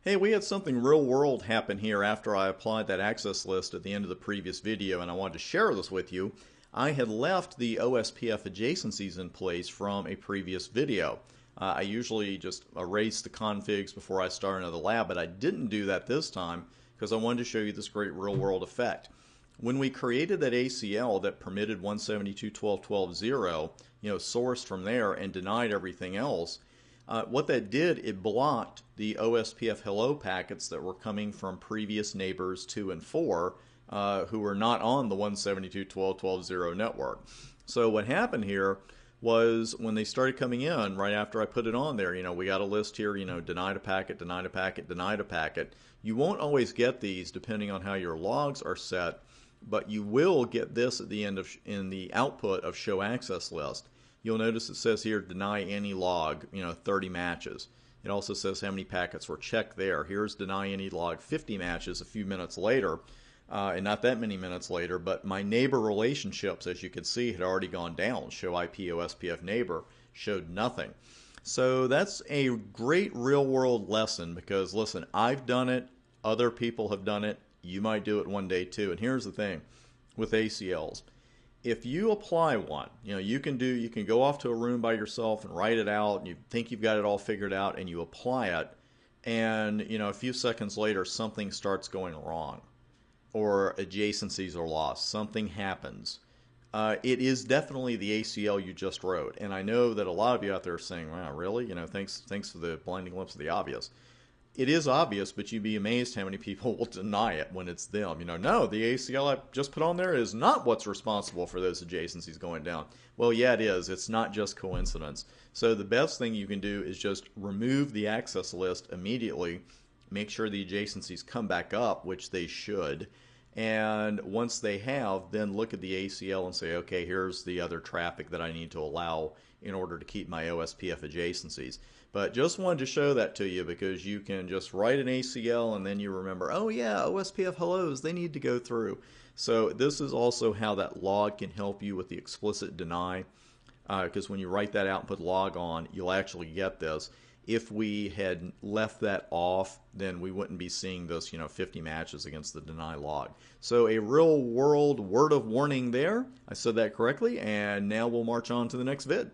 Hey, we had something real world happen here after I applied that access list at the end of the previous video, and I wanted to share this with you. I had left the OSPF adjacencies in place from a previous video. I usually just erase the configs before I start another lab, but I didn't do that this time because I wanted to show you this great real world effect. When we created that ACL that permitted 172.12.12.0, sourced from there and denied everything else, what that did, it blocked the OSPF hello packets that were coming from previous neighbors 2 and 4 who were not on the 172.12.12.0 network. So what happened here was when they started coming in right after I put it on there, we got a list here, denied a packet, denied a packet, denied a packet. You won't always get these depending on how your logs are set, but you will get this at the end of in the output of show access list. You'll notice it says here deny any log, 30 matches. It also says how many packets were checked there. Here's deny any log 50 matches a few minutes later, and not that many minutes later, but my neighbor relationships, as you can see, had already gone down. Show IP OSPF neighbor showed nothing. So that's a great real world lesson because listen, I've done it, other people have done it, you might do it one day too. And here's the thing with ACLs. If you apply one, you can go off to a room by yourself and write it out and you think you've got it all figured out and you apply it and a few seconds later something starts going wrong or adjacencies are lost, something happens. It is definitely the ACL you just wrote. And I know that a lot of you out there are saying, wow, really? Thanks for the blinding glimpse of the obvious. It is obvious, but you'd be amazed how many people will deny it when it's them. No, the ACL I just put on there is not what's responsible for those adjacencies going down. Well, yeah, it is. It's not just coincidence. So the best thing you can do is just remove the access list immediately. Make sure the adjacencies come back up, which they should. And once they have, then look at the ACL and say, okay, here's the other traffic that I need to allow in order to keep my OSPF adjacencies. But just wanted to show that to you because you can just write an ACL and then you remember, oh yeah, OSPF hellos, they need to go through. So this is also how that log can help you with the explicit deny, because when you write that out and put log on, you'll actually get this. If we had left that off, then we wouldn't be seeing this, 50 matches against the deny log. So a real world word of warning there. I said that correctly, and now we'll march on to the next vid.